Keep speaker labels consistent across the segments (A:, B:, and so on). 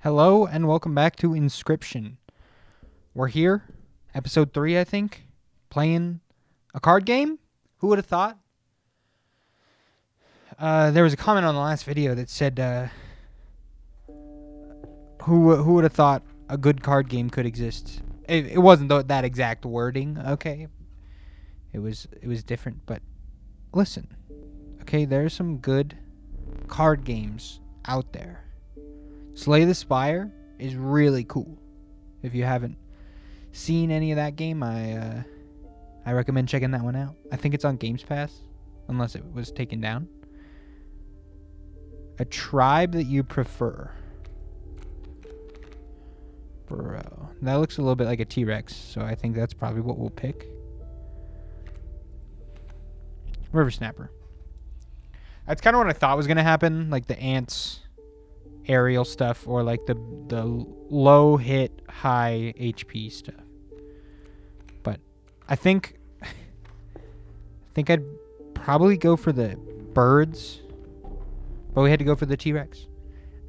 A: Hello and welcome back to Inscryption. We're here, episode 3, I think, playing a card game. Who would have thought? There was a comment on the last video that said, who would have thought a good card game could exist? It wasn't that exact wording, okay? It was different, but listen, okay, there's some good card games out there. Slay the Spire is really cool. If you haven't seen any of that game, I recommend checking that one out. I think it's on Games Pass, unless it was taken down. A tribe that you prefer. Bro, that looks a little bit like a TWreckx, so I think that's probably what we'll pick. River Snapper. That's kind of what I thought was going to happen, like the ants aerial stuff, or like the low hit high HP stuff. But I think I'd probably go for the birds, but we had to go for the T-Rex.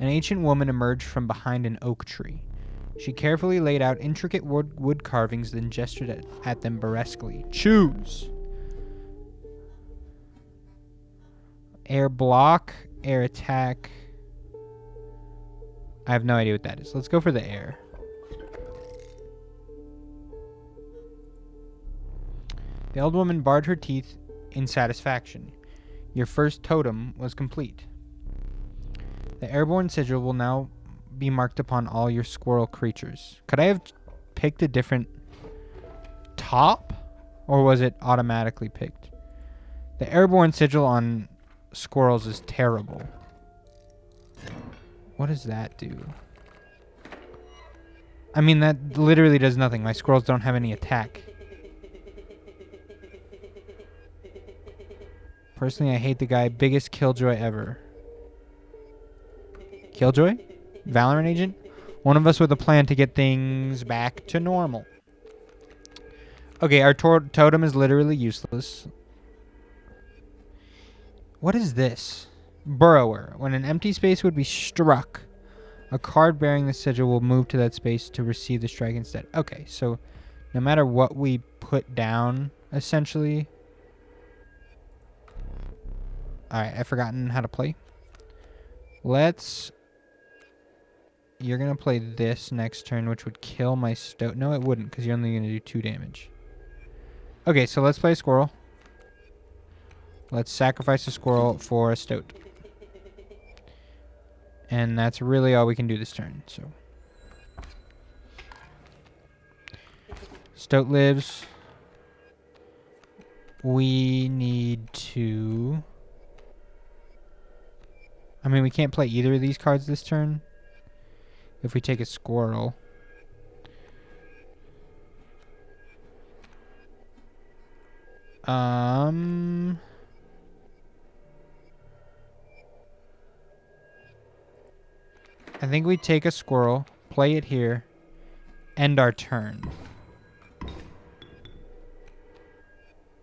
A: An ancient woman emerged from behind an oak tree. She carefully laid out intricate wood carvings, then gestured at them burlesquely. Choose. Air block, air attack. I have no idea what that is. Let's go for the air. The old woman bared her teeth in satisfaction. Your first totem was complete. The airborne sigil will now be marked upon all your squirrel creatures. Could I have picked a different top? Or was it automatically picked? The airborne sigil on squirrels is terrible. What does that do? I mean, that literally does nothing. My squirrels don't have any attack. Personally, I hate the guy. Biggest killjoy ever. Killjoy? Valorant agent? One of us with a plan to get things back to normal. Okay, our totem is literally useless. What is this? Burrower. When an empty space would be struck, a card bearing the sigil will move to that space to receive the strike instead. Okay, so no matter what we put down, essentially. Alright, I've forgotten how to play. You're going to play this next turn, which would kill my stoat. No, it wouldn't, because you're only going to do 2 damage. Okay, so let's play a squirrel. Let's sacrifice a squirrel for a stoat. And that's really all we can do this turn. So stoat lives. We need to... I mean, we can't play either of these cards this turn. If we take a squirrel. I think we take a squirrel, play it here, end our turn.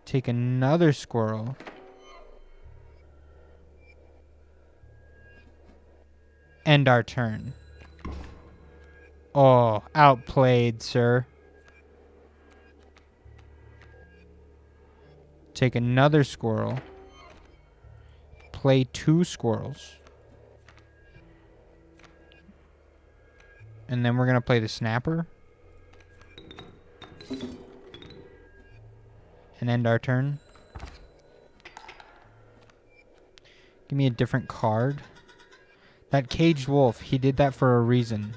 A: Take another squirrel. End our turn. Oh, outplayed, sir. Take another squirrel. Play 2 squirrels. And then we're going to play the snapper. And end our turn. Give me a different card. That caged wolf, he did that for a reason.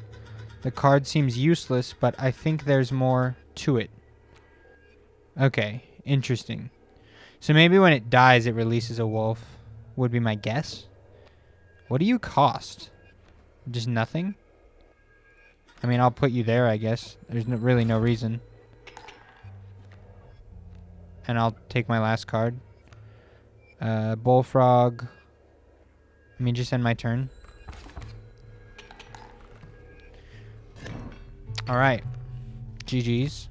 A: The card seems useless, but I think there's more to it. Okay, interesting. So maybe when it dies, it releases a wolf, would be my guess. What do you cost? Just nothing? I mean, I'll put you there, I guess. There's really no reason. And I'll take my last card. Bullfrog. I mean, just end my turn. Alright. GG's.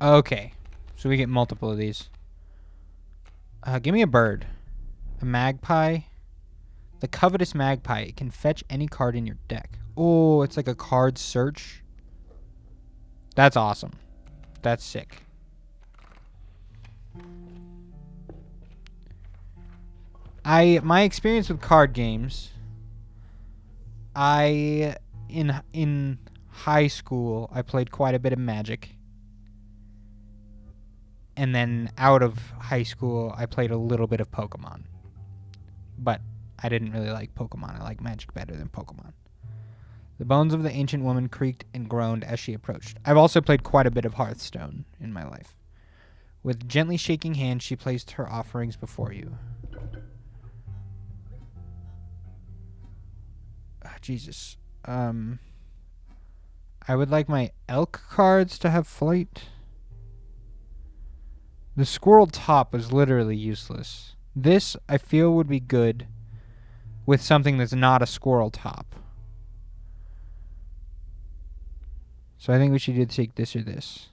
A: Okay. So we get multiple of these. Give me a bird. A magpie. The covetous magpie. It can fetch any card in your deck. Oh, it's like a card search. That's awesome. That's sick. My experience with card games, in high school I played quite a bit of Magic. And then out of high school I played a little bit of Pokemon. But I didn't really like Pokemon. I like Magic better than Pokemon. The bones of the ancient woman creaked and groaned as she approached. I've also played quite a bit of Hearthstone in my life. With gently shaking hands, she placed her offerings before you. Jesus. I would like my elk cards to have flight. The squirrel top was literally useless. This, I feel, would be good with something that's not a squirrel top. So I think we should either take this or this.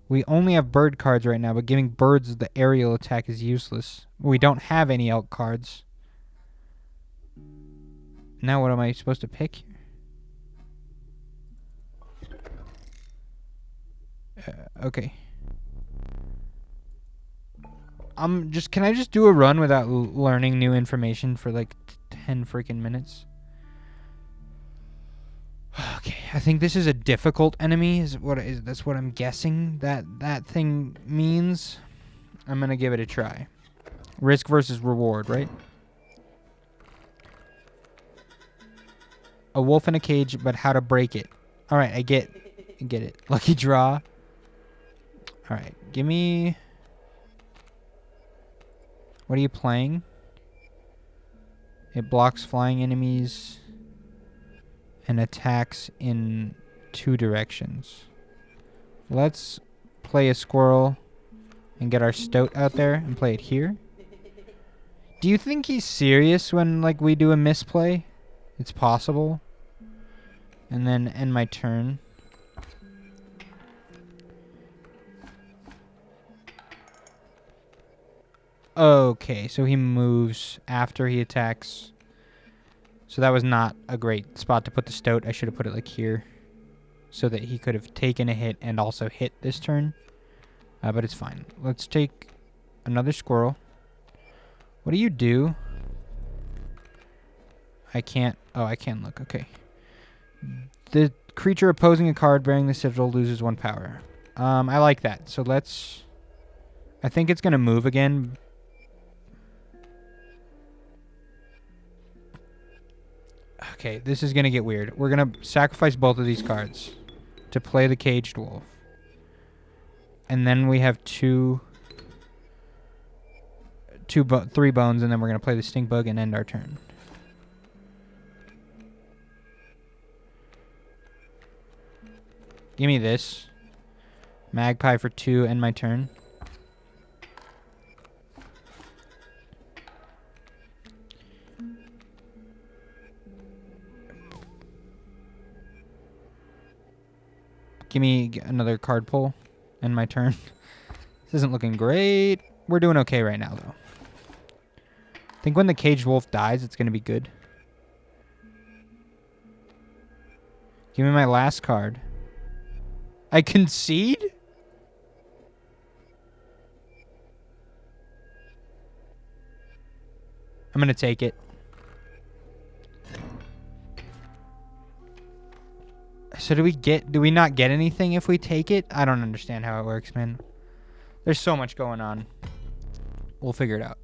A: We only have bird cards right now, but giving birds the aerial attack is useless. We don't have any elk cards. Now what am I supposed to pick here? Okay. Can I just do a run without learning new information for like 10 freaking minutes? Okay, I think this is a difficult enemy. That's what I'm guessing that thing means. I'm gonna give it a try. Risk versus reward, right? A wolf in a cage, but how to break it? All right, I get it. Lucky draw. All right, give me. What are you playing? It blocks flying enemies and attacks in 2 directions. Let's play a squirrel and get our stoat out there and play it here. Do you think he's serious when like we do a misplay? It's possible. And then end my turn. Okay, so he moves after he attacks. So that was not a great spot to put the stoat. I should have put it like here so that he could have taken a hit and also hit this turn. But it's fine. Let's take another squirrel. What do you do? I can't. Oh, I can look. Okay. The creature opposing a card bearing the sigil loses 1 power. I like that. So let's. I think it's going to move again. Okay, this is going to get weird. We're going to sacrifice both of these cards to play the caged wolf. And then we have 3 bones, and then we're going to play the stink bug and end our turn. Give me this. Magpie for 2, end my turn. Give me another card pull. End my turn. This isn't looking great. We're doing okay right now, though. I think when the caged wolf dies, it's going to be good. Give me my last card. I concede? I'm going to take it. So do we not get anything if we take it? I don't understand how it works, man. There's so much going on. We'll figure it out.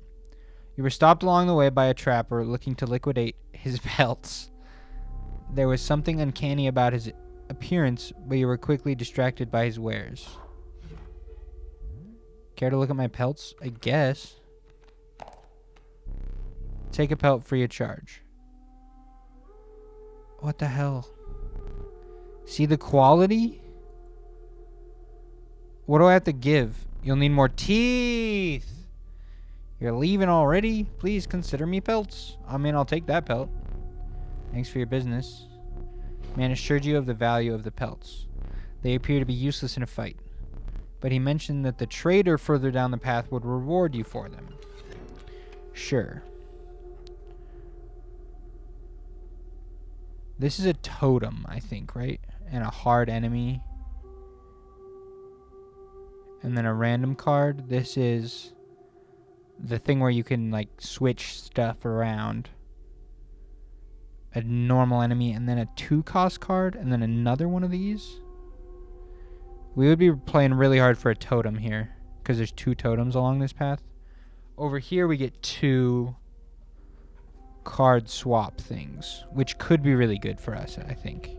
A: You were stopped along the way by a trapper looking to liquidate his pelts. There was something uncanny about his appearance, but you were quickly distracted by his wares. Care to look at my pelts? I guess. Take a pelt free of charge. What the hell? See the quality? What do I have to give? You'll need more teeth. You're leaving already? Please consider me pelts. I mean, I'll take that pelt. Thanks for your business. Man assured you of the value of the pelts. They appear to be useless in a fight. But he mentioned that the trader further down the path would reward you for them. Sure. This is a totem, I think, right? And a hard enemy. And then a random card. This is the thing where you can, like, switch stuff around. A normal enemy, and then a 2-cost card, and then another one of these. We would be playing really hard for a totem here, because there's 2 totems along this path. Over here we get 2 card swap things, which could be really good for us, I think.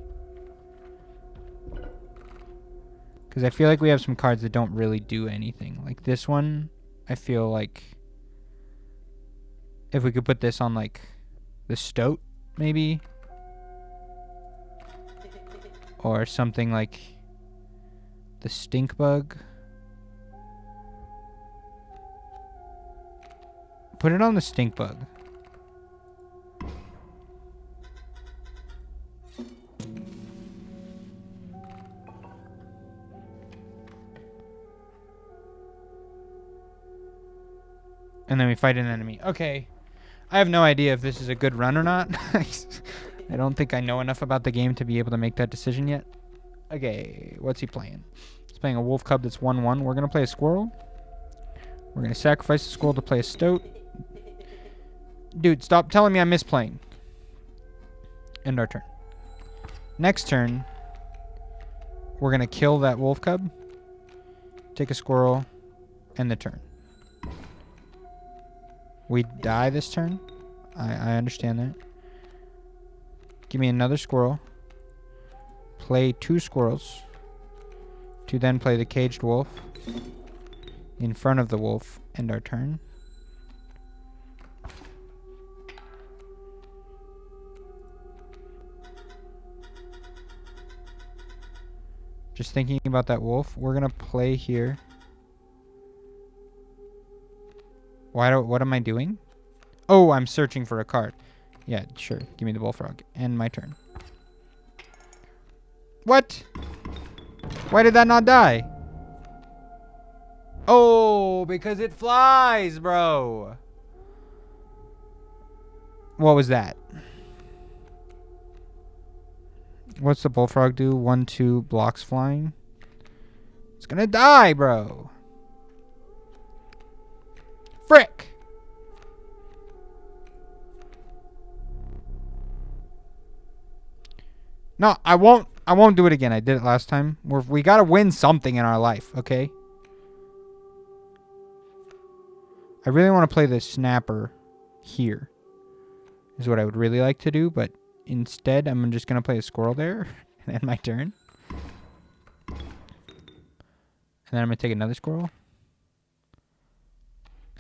A: Because I feel like we have some cards that don't really do anything. Like this one, I feel like if we could put this on, like, the Stoat, maybe. Or something like the Stink Bug. Put it on the Stink Bug. And then we fight an enemy. Okay. I have no idea if this is a good run or not. I don't think I know enough about the game to be able to make that decision yet. Okay, what's he playing? He's playing a wolf cub that's 1/1. We're going to play a squirrel. We're going to sacrifice the squirrel to play a stoat. Dude, stop telling me I'm misplaying. End our turn. Next turn, we're going to kill that wolf cub. Take a squirrel. End the turn. We die this turn. I understand that. Give me another squirrel. Play 2 squirrels. To then play the caged wolf. In front of the wolf. End our turn. Just thinking about that wolf. We're going to play here. What am I doing? Oh, I'm searching for a card. Yeah, sure. Give me the bullfrog. End my turn. What? Why did that not die? Oh, because it flies, bro. What was that? What's the bullfrog do? 1/2 blocks flying. It's gonna die, bro. Frick! No, I won't do it again. I did it last time. We gotta win something in our life, okay? I really want to play the snapper here. Is what I would really like to do, but instead I'm just gonna play a squirrel there and end my turn. And then I'm gonna take another squirrel.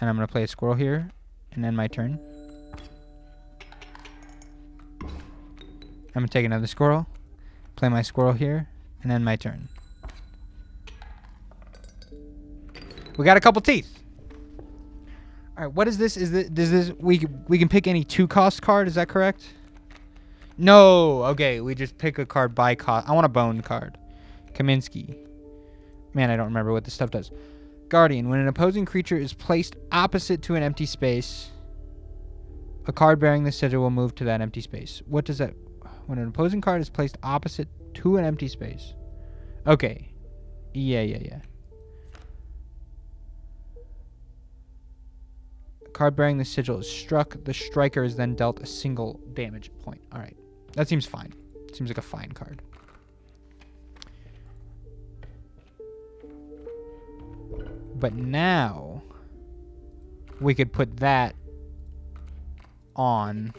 A: And I'm going to play a squirrel here and end my turn. I'm going to take another squirrel, play my squirrel here, and end my turn. We got a couple teeth. All right, what is this? We can pick any 2-cost card, is that correct? No, okay, we just pick a card by cost. I want a bone card. Kaminsky. Man, I don't remember what this stuff does. Guardian. When an opposing creature is placed opposite to an empty space, a card bearing this sigil will move to that empty space. What does that... When an opposing card is placed opposite to an empty space. Okay. Yeah. A card bearing the sigil is struck. The striker is then dealt a single damage point. Alright. That seems fine. Seems like a fine card. But now we could put that on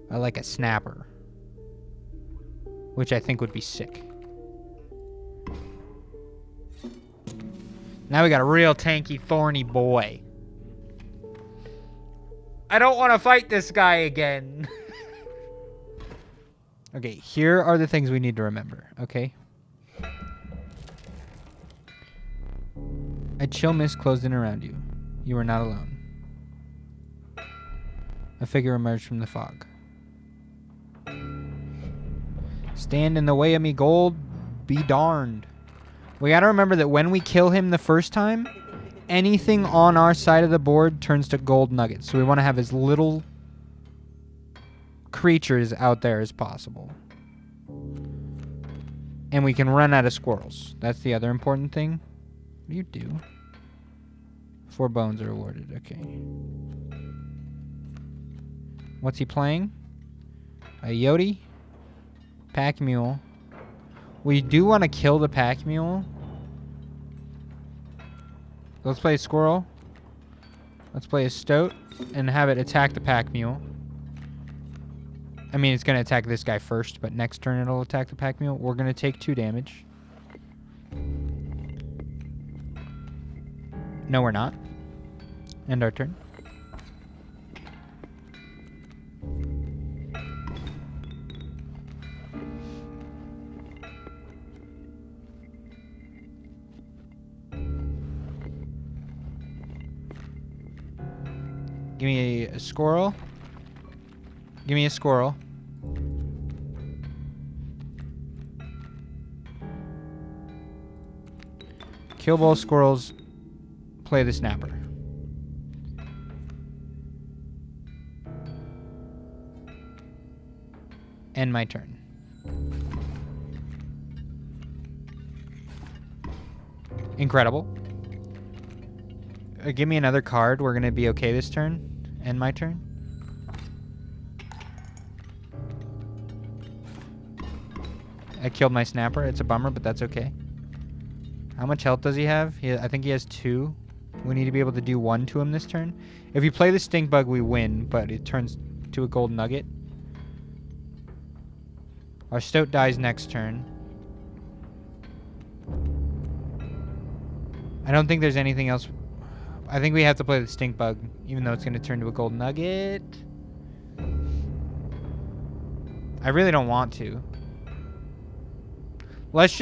A: like a snapper, which I think would be sick. Now we got a real tanky, thorny boy. I don't want to fight this guy again. Okay, here are the things we need to remember, okay? A chill mist closed in around you. You are not alone. A figure emerged from the fog. Stand in the way of me, gold. Be darned. We gotta remember that when we kill him the first time, anything on our side of the board turns to gold nuggets. So we want to have as little creatures out there as possible. And we can run out of squirrels. That's the other important thing. What do you do? 4 bones are awarded. Okay. What's he playing? A Yodi? Pack mule. We do want to kill the pack mule. Let's play a squirrel. Let's play a stoat and have it attack the pack mule. I mean, it's going to attack this guy first, but next turn it'll attack the pack mule. We're going to take 2 damage. No, we're not. End our turn. Give me a squirrel. Give me a squirrel. Kill both squirrels. Play the snapper. End my turn. Incredible. Give me another card. We're going to be okay this turn. End my turn. I killed my snapper. It's a bummer, but that's okay. How much health does he have? I think he has 2. We need to be able to do 1 to him this turn. If you play the stink bug, we win, but it turns to a gold nugget. Our stoat dies next turn. I don't think there's anything else. I think we have to play the stink bug, even though it's going to turn to a gold nugget. I really don't want to. Let's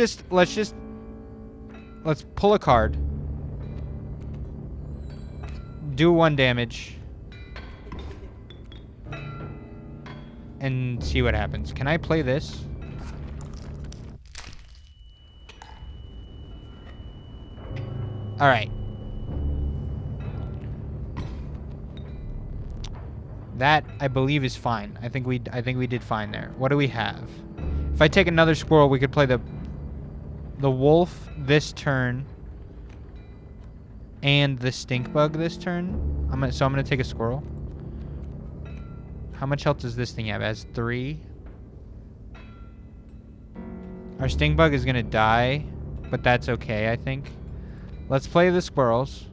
A: pull a card. Do 1 damage. And see what happens. Can I play this? Alright. That, I believe, is fine. I think we did fine there. What do we have? If I take another squirrel, we could play the wolf this turn and the stink bug this turn. So I'm gonna take a squirrel. How much health does this thing have? It has 3. Our stink bug is gonna die, but that's okay, I think. Let's play the squirrels.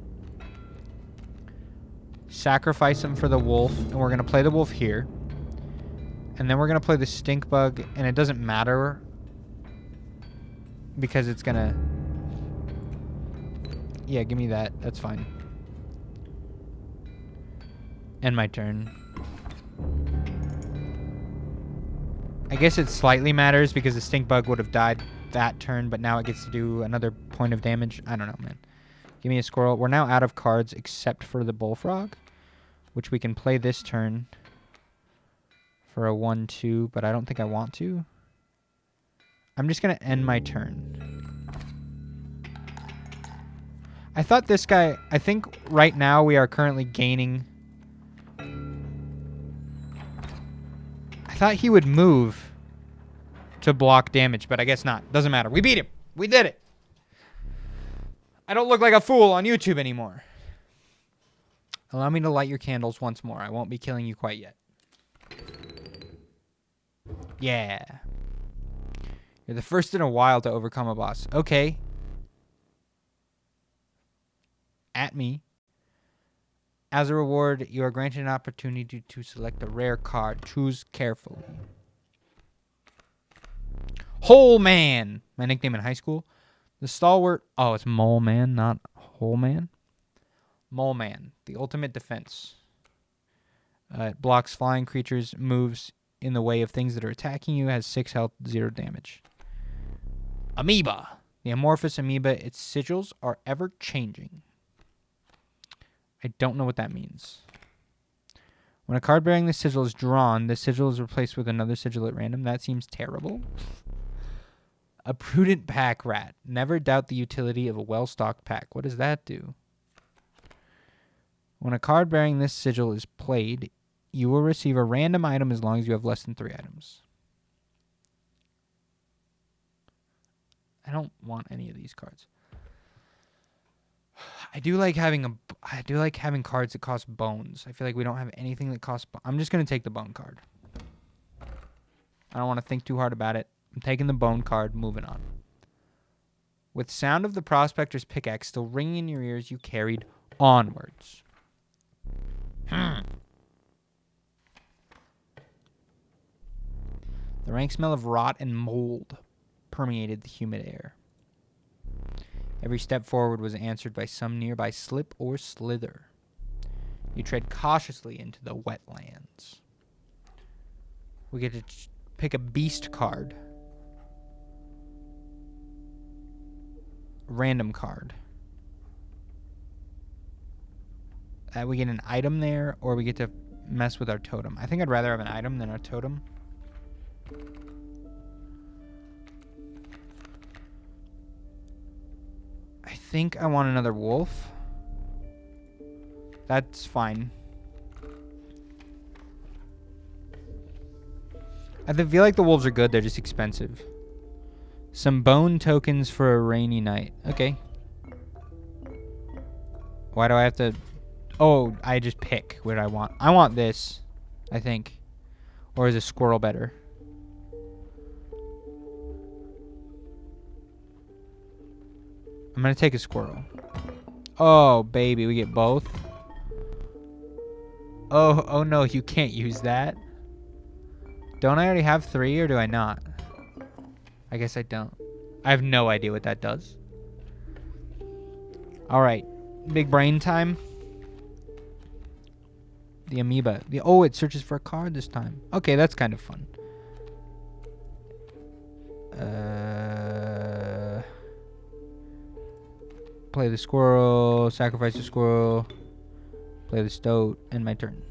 A: Sacrifice them for the wolf, and we're gonna play the wolf here. And then we're gonna play the stink bug, and it doesn't matter because it's gonna... Yeah, give me that. That's fine. End my turn. I guess it slightly matters because the stink bug would have died that turn, but now it gets to do another point of damage. I don't know, man. Give me a squirrel. We're now out of cards except for the bullfrog, which we can play this turn for a 1-2, but I don't think I want to. I'm just going to end my turn. I thought this guy... I think right now we are currently gaining... I thought he would move to block damage, but I guess not. Doesn't matter. We beat him. We did it. I don't look like a fool on YouTube anymore. Allow me to light your candles once more. I won't be killing you quite yet. Yeah. You're the first in a while to overcome a boss. Okay. At me. As a reward, you are granted an opportunity to select a rare card. Choose carefully. Hole Man. My nickname in high school. The stalwart. Oh, it's Mole Man, not Hole Man. Mole Man. The ultimate defense. It blocks flying creatures, moves in the way of things that are attacking you, has 6 health, 0 damage. Amoeba. The amorphous amoeba, its sigils are ever changing. I don't know what that means. When a card bearing the sigil is drawn, the sigil is replaced with another sigil at random. That seems terrible. A prudent pack rat. Never doubt the utility of a well-stocked pack. What does that do? When a card bearing this sigil is played, you will receive a random item as long as you have less than 3 items. I don't want any of these cards. I do like having cards that cost bones. I feel like we don't have anything that costs. I'm just gonna take the bone card. I don't want to think too hard about it. I'm taking the bone card. Moving on. With sound of the prospector's pickaxe still ringing in your ears, you carried onwards. The rank smell of rot and mold permeated the humid air. Every step forward was answered by some nearby slip or slither. You tread cautiously into the wetlands. We get to pick a beast card. Random card. We get an item there, or we get to mess with our totem. I think I'd rather have an item than a totem. I think I want another wolf. That's fine. I feel like the wolves are good. They're just expensive. Some bone tokens for a rainy night. Okay. Why do I have to... Oh, I just pick what I want. I want this, I think. Or is a squirrel better? I'm going to take a squirrel. Oh, baby, we get both. Oh no, you can't use that. Don't I already have 3, or do I not? I guess I don't. I have no idea what that does. All right, big brain time. The amoeba. Oh, it searches for a card this time. Okay, that's kind of fun. Play the squirrel, sacrifice the squirrel, play the stoat, and my turn.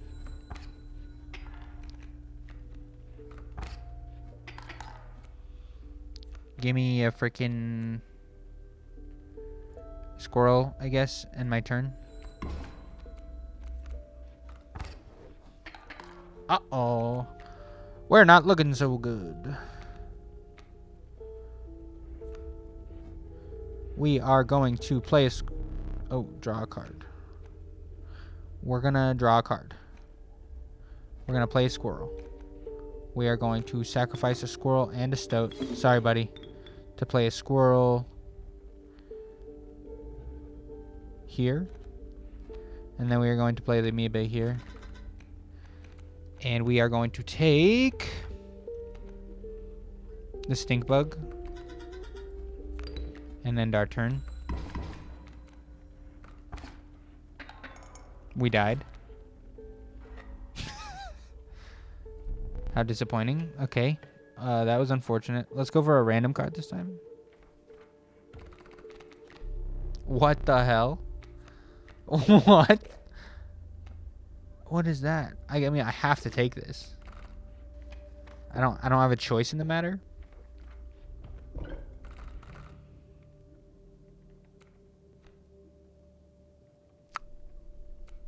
A: Give me a freaking squirrel, I guess, and my turn. Uh-oh. We're not looking so good. We are going to play draw a card. We're going to draw a card. We're going to play a squirrel. We are going to sacrifice a squirrel and a stoat. Sorry, buddy. To play a squirrel here. And then we are going to play the amoeba here. And we are going to take the stink bug. And end our turn. We died. How disappointing. Okay. That was unfortunate. Let's go for a random card this time. What the hell? What? What is that? I mean, I have to take this. I don't have a choice in the matter.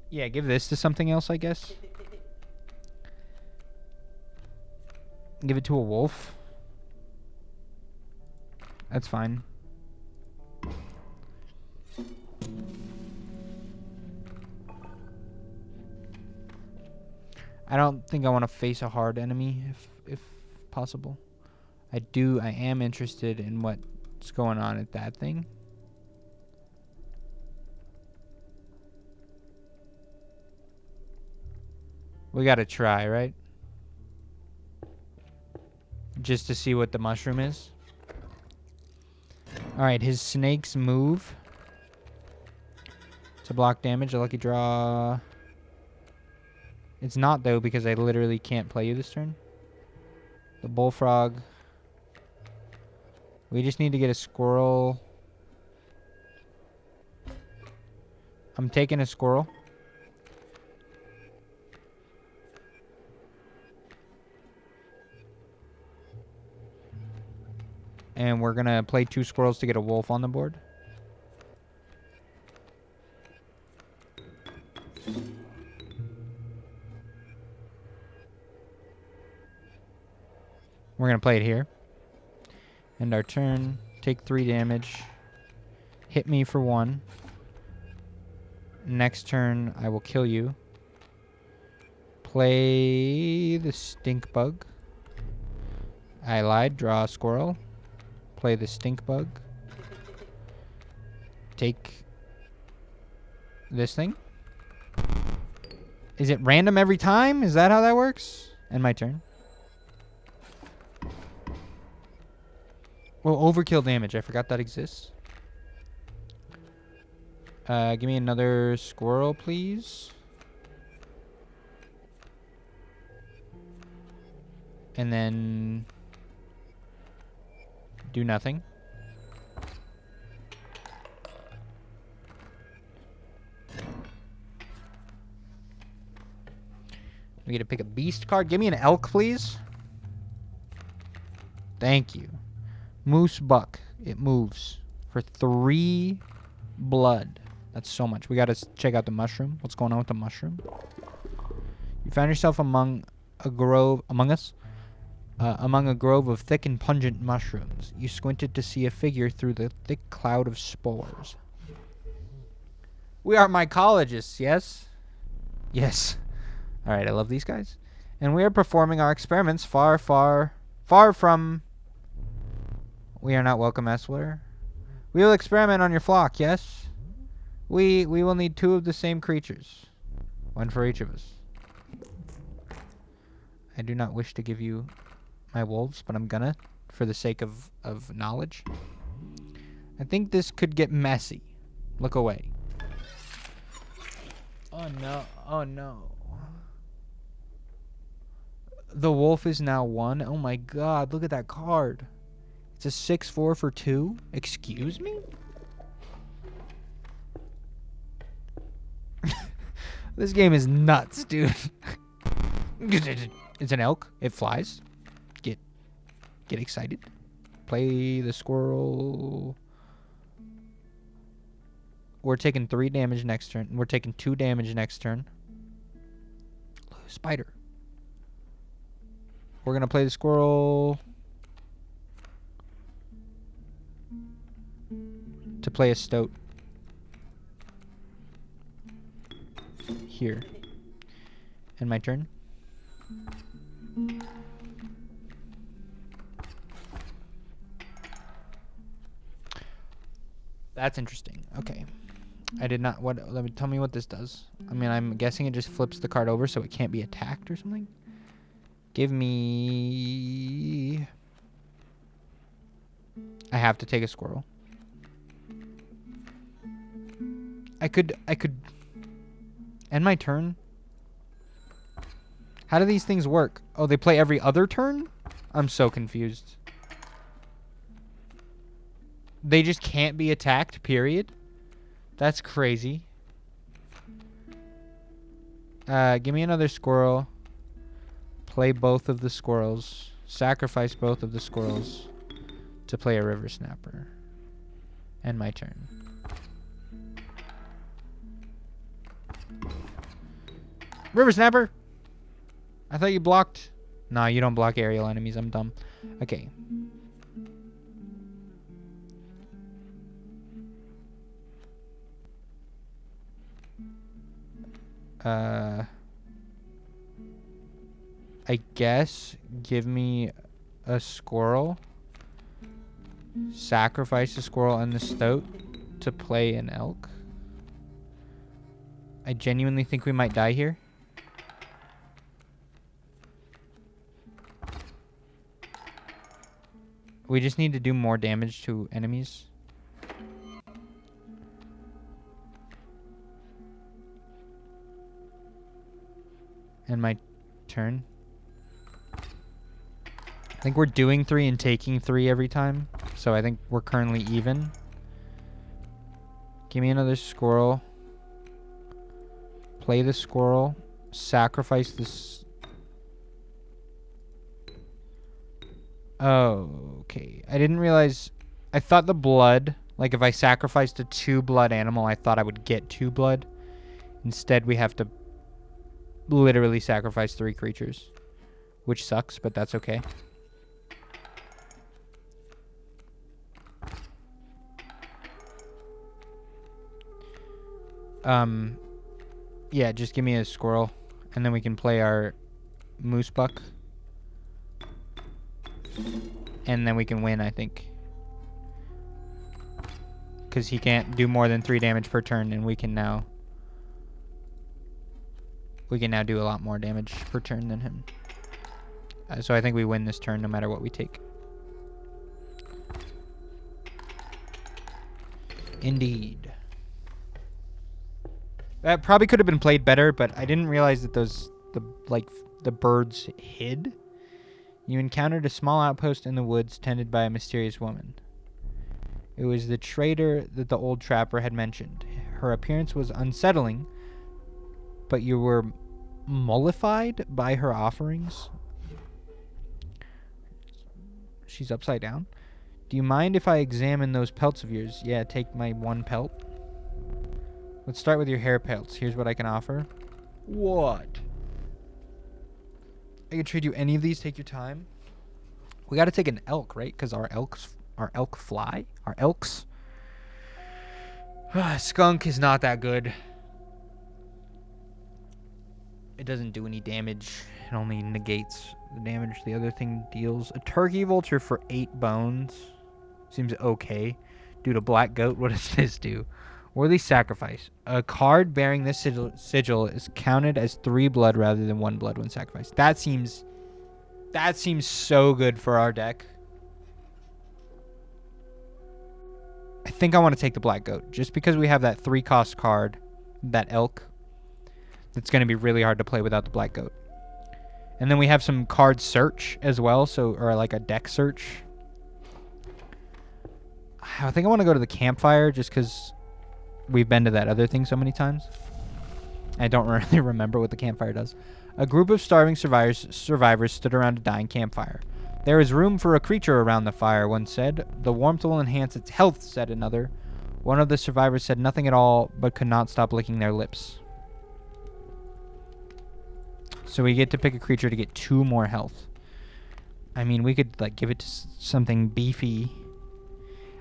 A: Yeah, give this to something else, I guess. Give it to a wolf. That's fine. I don't think I want to face a hard enemy if possible. I am interested in what's going on at that thing. We gotta try, right? Just to see what the mushroom is. Alright, his snakes move to block damage. A lucky draw. It's not, though, because I literally can't play you this turn. The bullfrog. We just need to get a squirrel. I'm taking a squirrel. And we're going to play 2 squirrels to get a wolf on the board. We're going to play it here. End our turn. Take 3 damage. Hit me for 1. Next turn, I will kill you. Play the stink bug. I lied. Draw a squirrel. Play the stink bug. Take this thing. Is it random every time? Is that how that works? End my turn. Well, overkill damage. I forgot that exists. Give me another squirrel, please. And then do nothing. We get to pick a beast card. Give me an elk, please. Thank you. Moose buck. It moves for 3 blood. That's so much. We got to check out the mushroom. What's going on with the mushroom? You found yourself among a grove of thick and pungent mushrooms. You squinted to see a figure through the thick cloud of spores. We are mycologists, yes? Yes. All right, I love these guys. And we are performing our experiments far from... We are not welcome elsewhere. We will experiment on your flock, yes? We will need 2 of the same creatures. 1 for each of us. I do not wish to give you my wolves, but I'm gonna, for the sake of knowledge. I think this could get messy. Look away. Oh no, oh no. The wolf is now 1. Oh my god, look at that card. It's a 6/4 for 2? Excuse me? This game is nuts, dude. It's an elk. It flies. Get excited. Play the squirrel. We're taking 3 damage next turn. We're taking 2 damage next turn. Spider. We're going to play the squirrel to play a stoat. Here. End my turn. That's interesting. Okay. I did not... Let me tell me what this does. I mean, I'm guessing it just flips the card over so it can't be attacked or something. Give me... I have to take a squirrel. I could end my turn. How do these things work? Oh, they play every other turn? I'm so confused. They just can't be attacked, period? That's crazy. Give me another squirrel. Play both of the squirrels. Sacrifice both of the squirrels to play a river snapper. End my turn. River snapper! I thought you blocked... Nah, you don't block aerial enemies. I'm dumb. Okay. I guess give me a squirrel. Sacrifice a squirrel and the stoat to play an elk. I genuinely think we might die here. We just need to do more damage to enemies. And my turn. I think we're doing 3 and taking 3 every time. So I think we're currently even. Give me another squirrel. Play the squirrel. Sacrifice this. Oh, okay. I didn't realize... I thought the blood... Like, if I sacrificed a 2-blood animal, I thought I would get 2 blood. Instead, we have to literally sacrifice 3 creatures. Which sucks, but that's okay. Yeah, just give me a squirrel, and then we can play our moose buck. And then we can win, I think. Because he can't do more than 3 damage per turn, and we can now do a lot more damage per turn than him. So I think we win this turn no matter what we take. Indeed. That probably could have been played better, but I didn't realize that the birds hid. You encountered a small outpost in the woods tended by a mysterious woman. It was the trader that the old trapper had mentioned. Her appearance was unsettling, but you were mollified by her offerings. She's upside down. Do you mind if I examine those pelts of yours? Yeah, take my 1 pelt. Let's start with your hair pelts. Here's what I can offer. What? I can trade you any of these. Take your time. We got to take an elk, right? Because our elk fly. Our elks. Skunk is not that good. It doesn't do any damage. It only negates the damage the other thing deals. A turkey vulture for 8 bones. Seems okay. Dude, a black goat. What does this do? Worthy sacrifice. A card bearing this sigil is counted as 3 blood rather than 1 blood when sacrificed. That seems so good for our deck. I think I want to take the black goat just because we have that 3-cost card, that elk. It's going to be really hard to play without the black goat. And then we have some card search as well, or like a deck search. I think I want to go to the campfire just because we've been to that other thing so many times. I don't really remember what the campfire does. A group of starving survivors stood around a dying campfire. There is room for a creature around the fire, one said. The warmth will enhance its health, said another. One of the survivors said nothing at all, but could not stop licking their lips. So we get to pick a creature to get 2 more health. I mean, we could like give it to something beefy.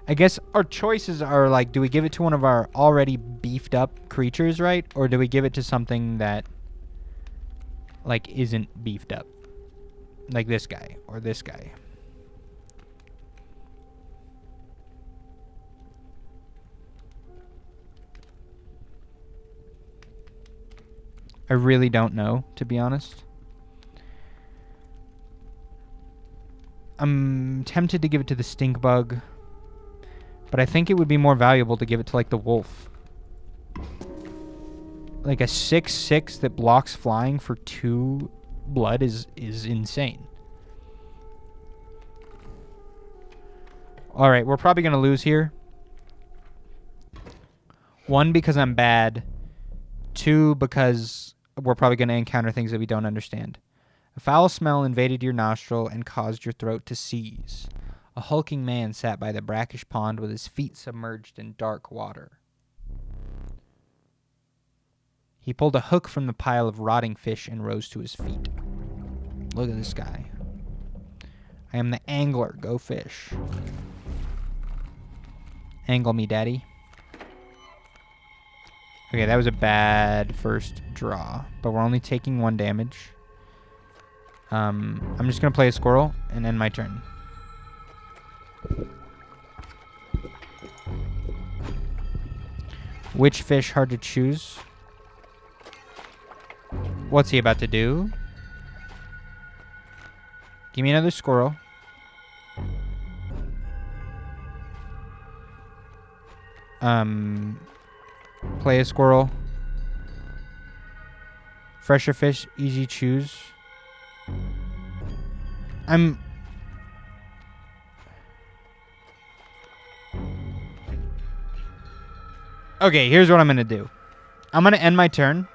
A: I guess our choices are like, do we give it to one of our already beefed up creatures, right? Or do we give it to something that like isn't beefed up? Like this guy or this guy. I really don't know, to be honest. I'm tempted to give it to the stink bug, but I think it would be more valuable to give it to like the wolf. Like a 6/6 that blocks flying for 2 blood is insane. All right, we're probably going to lose here. 1, because I'm bad. 2, because we're probably going to encounter things that we don't understand. A foul smell invaded your nostril and caused your throat to seize. A hulking man sat by the brackish pond with his feet submerged in dark water. He pulled a hook from the pile of rotting fish and rose to his feet. Look at this guy. I am the angler. Go fish. Angle me, daddy. Okay, that was a bad first draw, but we're only taking 1 damage. I'm just going to play a squirrel and end my turn. Which fish? Hard to choose. What's he about to do? Give me another squirrel. Play a squirrel. Fresher fish, easy choose. Okay, here's what I'm going to do. I'm going to end my turn.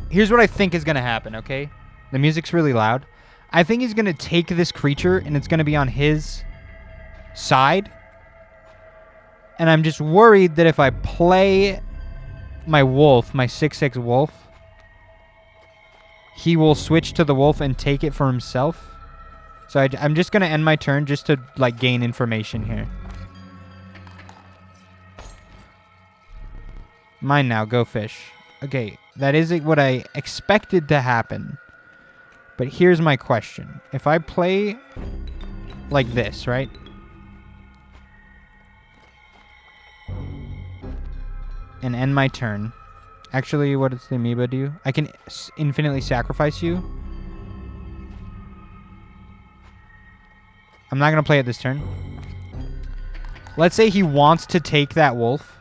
A: Here's what I think is going to happen, okay? The music's really loud. I think he's going to take this creature, and it's going to be on his side. And I'm just worried that if I play my wolf, my 6/6 wolf, he will switch to the wolf and take it for himself. So I'm just going to end my turn just to like gain information here. Mine now. Go fish. Okay, that is what I expected to happen. But here's my question. If I play like this, right? And end my turn. Actually, what does the amoeba do? I can infinitely sacrifice you. I'm not going to play it this turn. Let's say he wants to take that wolf.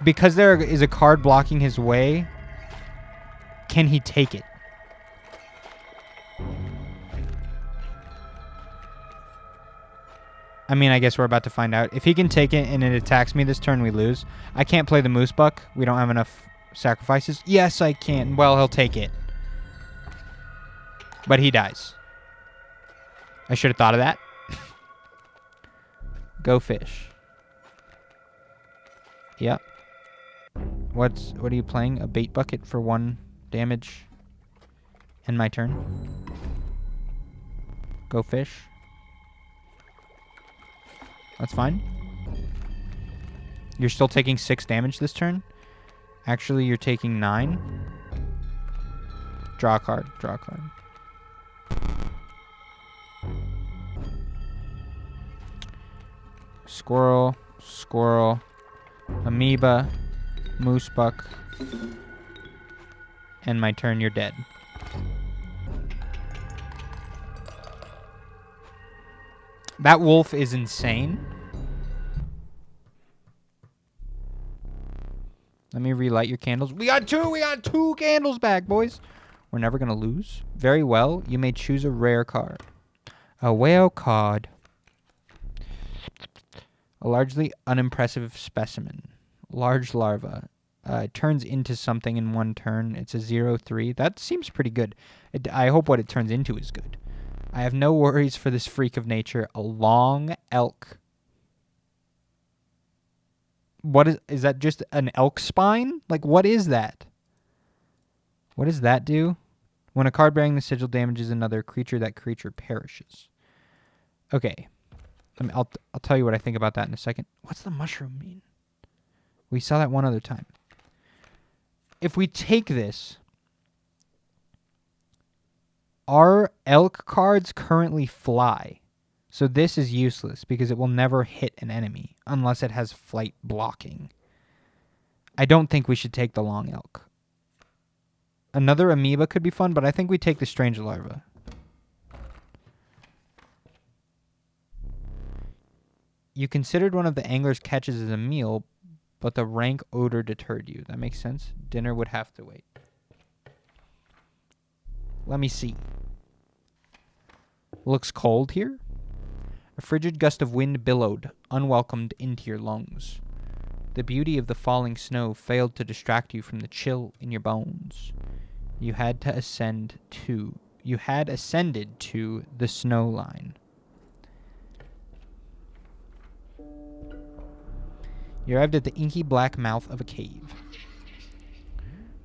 A: Because there is a card blocking his way, can he take it? I mean, I guess we're about to find out. If he can take it and it attacks me this turn, we lose. I can't play the moose buck. We don't have enough sacrifices. Yes, I can. Well, he'll take it. But he dies. I should have thought of that. Go fish. Yep. What are you playing? A bait bucket for 1 damage. End my turn. Go fish. That's fine. You're still taking 6 damage this turn. Actually, you're taking 9. Draw a card. Draw a card. Squirrel. Squirrel. Amoeba. Moose buck. End my turn. You're dead. That wolf is insane. Let me relight your candles. We got 2! We got 2 candles back, boys. We're never going to lose. Very well. You may choose a rare card. A whale card. A largely unimpressive specimen. Large larva. It turns into something in 1 turn. It's a 0/3. That seems pretty good. I hope what it turns into is good. I have no worries for this freak of nature. A long elk. What is that just an elk spine? Like, what is that? What does that do? When a card bearing the sigil damages another creature, that creature perishes. Okay. I'll tell you what I think about that in a second. What's the mushroom mean? We saw that one other time. If we take this, our elk cards currently fly. So this is useless because it will never hit an enemy unless it has flight blocking. I don't think we should take the long elk. Another amoeba could be fun, but I think we take the strange larva. You considered one of the angler's catches as a meal, but the rank odor deterred you. That makes sense. Dinner would have to wait. Let me see. Looks cold here. A frigid gust of wind billowed, unwelcomed, into your lungs. The beauty of the falling snow failed to distract you from the chill in your bones. You had ascended to the snow line. You arrived at the inky black mouth of a cave.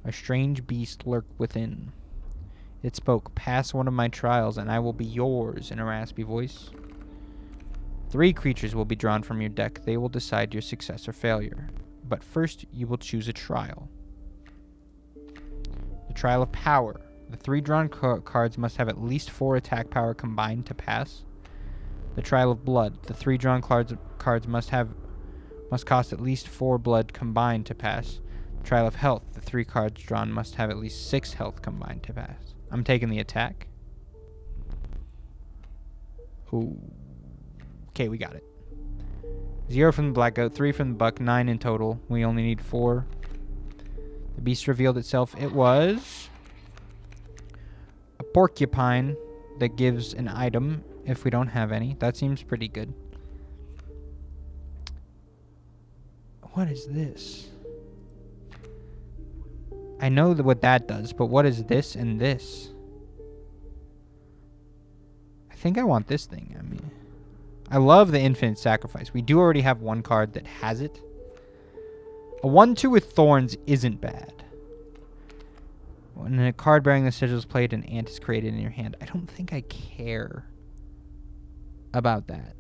A: A strange beast lurked within. It spoke, "Pass one of my trials, and I will be yours," in a raspy voice. 3 creatures will be drawn from your deck. They will decide your success or failure. But first, you will choose a trial. The trial of power. The 3 drawn cards must have at least 4 attack power combined to pass. The trial of blood. The 3 drawn cards must cost at least 4 blood combined to pass. The trial of health. The 3 cards drawn must have at least 6 health combined to pass. I'm taking the attack. Ooh. Okay, we got it. 0 from the black goat, 3 from the buck, 9 in total. We only need 4. The beast revealed itself. It was a porcupine that gives an item if we don't have any. That seems pretty good. What is this? I know what that does, but what is this and this? I think I want this thing. I mean, I love the infinite sacrifice. We do already have 1 card that has it. A 1/2 with thorns isn't bad. When a card bearing the sigil is played, an ant is created in your hand. I don't think I care about that.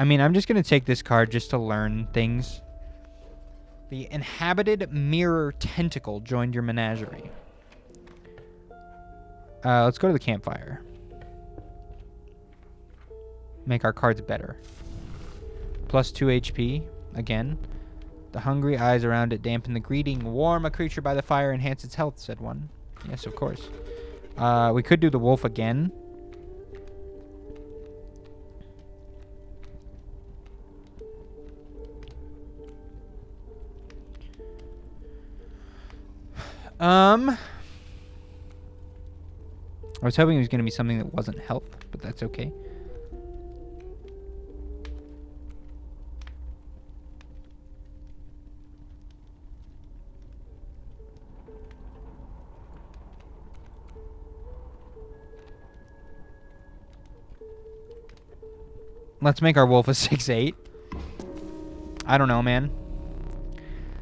A: I mean, I'm just going to take this card just to learn things. The inhabited mirror tentacle joined your menagerie. Let's go to the campfire. Make our cards better. Plus 2 HP. Again. The hungry eyes around it dampen the greeting. Warm a creature by the fire, enhance its health, said one. Yes, of course. We could do the wolf again. I was hoping it was going to be something that wasn't health, but that's okay. Let's make our wolf a 6/8. I don't know, man.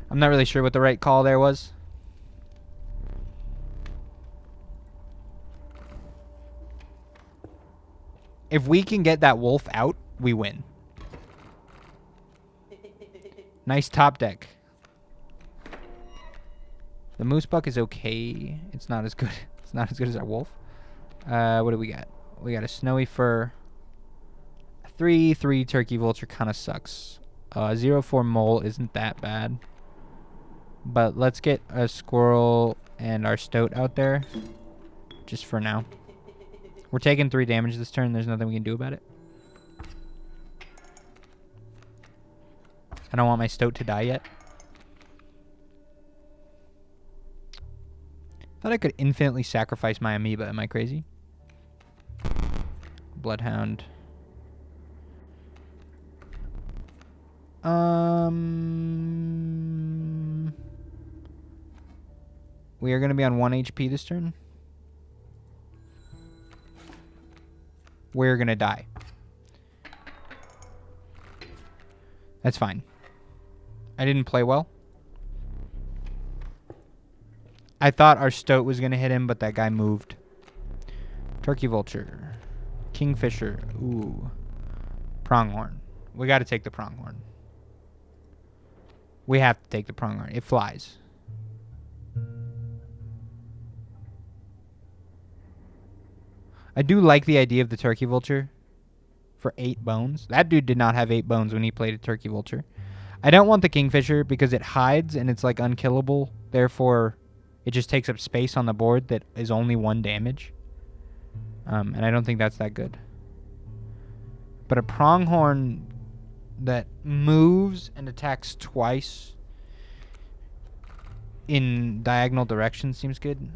A: I'm not really sure what the right call there was. If we can get that wolf out, we win. Nice top deck. The moose buck is okay. It's not as good. It's not as good as our wolf. What do we got? We got a snowy fur. 3/3 turkey vulture kind of sucks. 0/4 mole isn't that bad. But let's get a squirrel and our stoat out there. Just for now. We're taking 3 damage this turn. There's nothing we can do about it. I don't want my stoat to die yet. Thought I could infinitely sacrifice my amoeba. Am I crazy? Bloodhound. We are going to be on 1 HP this turn. We're going to die. That's fine. I didn't play well. I thought our stoat was going to hit him, but that guy moved. Turkey vulture. Kingfisher. Ooh. Pronghorn. We got to take the pronghorn. We have to take the pronghorn. It flies. I do like the idea of the turkey vulture for 8 bones. That dude did not have 8 bones when he played a turkey vulture. I don't want the kingfisher because it hides and it's like unkillable. Therefore, it just takes up space on the board that is only 1 damage. And I don't think that's that good. But a pronghorn that moves and attacks twice in diagonal directions seems good.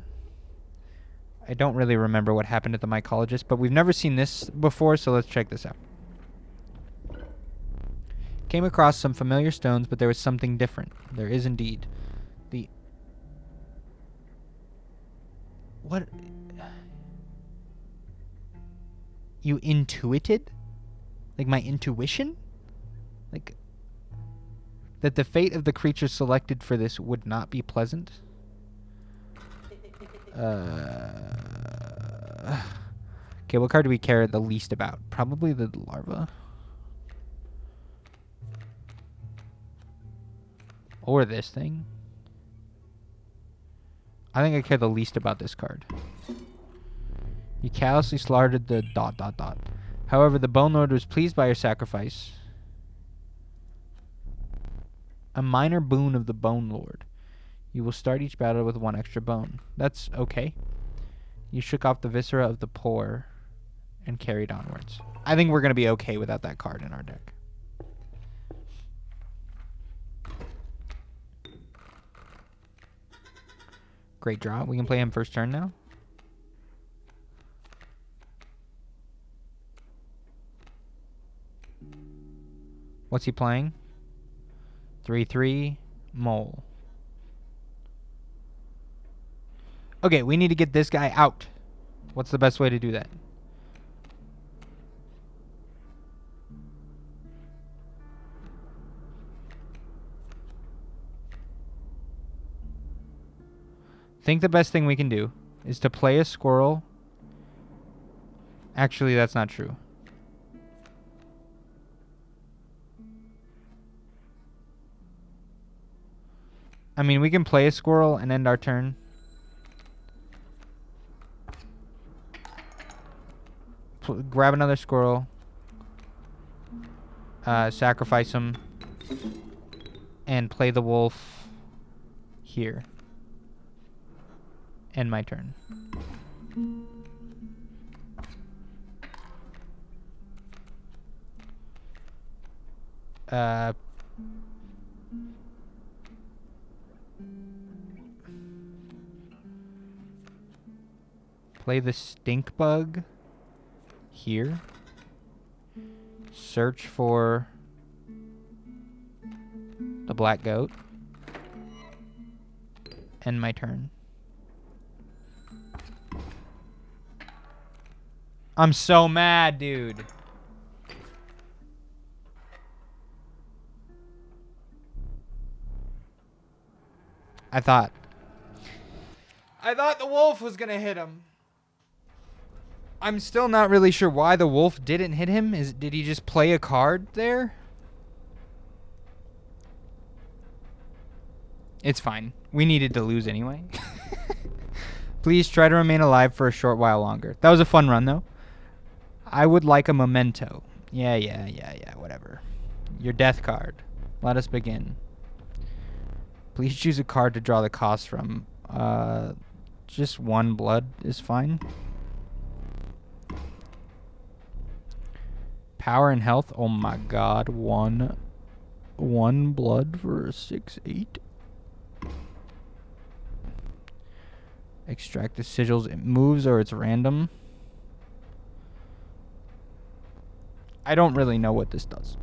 A: I don't really remember what happened at the mycologist, but we've never seen this before, so let's check this out. Came across some familiar stones, but there was something different. There is indeed. What? You intuited? Like my intuition? Like that the fate of the creature selected for this would not be pleasant? Okay, what card do we care the least about? Probably the larva. Or this thing. I think I care the least about this card. You callously slaughtered the ... However, the Bone Lord was pleased by your sacrifice. A minor boon of the Bone Lord. You will start each battle with 1 extra bone. That's okay. You shook off the viscera of the poor and carried onwards. I think we're going to be okay without that card in our deck. Great draw. We can play him first turn now. What's he playing? 3/3 mole. Okay, we need to get this guy out. What's the best way to do that? I think the best thing we can do is to play a squirrel. Actually, that's not true. I mean, we can play a squirrel and end our turn. Grab another squirrel. Sacrifice him. And play the wolf here. End my turn. Play the stink bug here. Search for the black goat. End my turn. I'm so mad, dude. I thought the wolf was gonna hit him. I'm still not really sure why the wolf didn't hit him. Did he just play a card there? It's fine. We needed to lose anyway. Please try to remain alive for a short while longer. That was a fun run, though. I would like a memento. Yeah, whatever. Your death card. Let us begin. Please choose a card to draw the cost from. Just one blood is fine. Power and health. Oh my god. One blood for a 6/8. Extract the sigils. It moves or it's random. I don't really know what this does.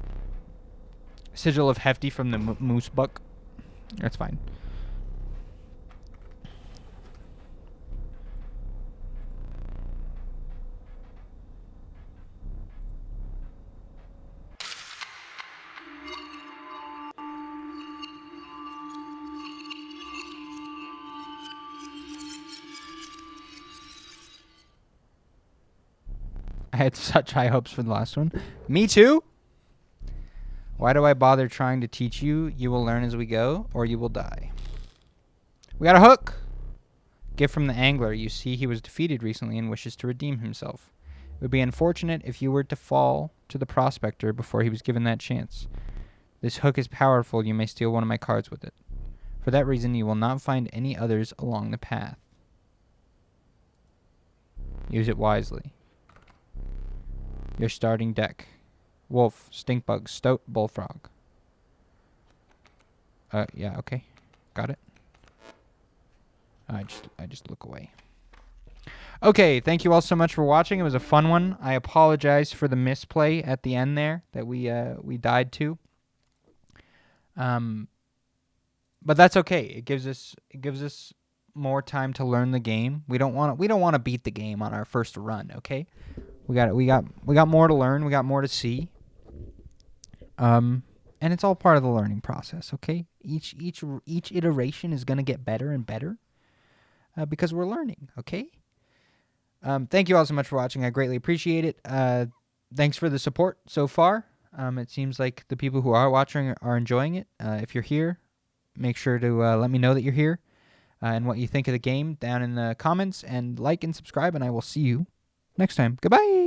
A: Sigil of Hefty from the Moose Buck. That's fine. I had such high hopes for the last one. Me too. Why do I bother trying to teach you? You will learn as we go, or you will die. We got a hook. Gift from the angler. You see he was defeated recently and wishes to redeem himself. It would be unfortunate if you were to fall to the prospector before he was given that chance. This hook is powerful. You may steal one of my cards with it. For that reason, you will not find any others along the path. Use it wisely. Your starting deck. Wolf, Stinkbug, Stoat, Bullfrog. Yeah, okay. Got it. I just look away. Okay, thank you all so much for watching. It was a fun one. I apologize for the misplay at the end there that we died to. But that's okay. It gives us more time to learn the game. We don't want to beat the game on our first run, okay? We got more to learn. We got more to see. And it's all part of the learning process, okay? Each iteration is going to get better and better because we're learning, okay? Thank you all so much for watching. I greatly appreciate it. Thanks for the support so far. It seems like the people who are watching are enjoying it. If you're here, make sure to let me know that you're here and what you think of the game down in the comments, and like and subscribe, and I will see you next time. Goodbye!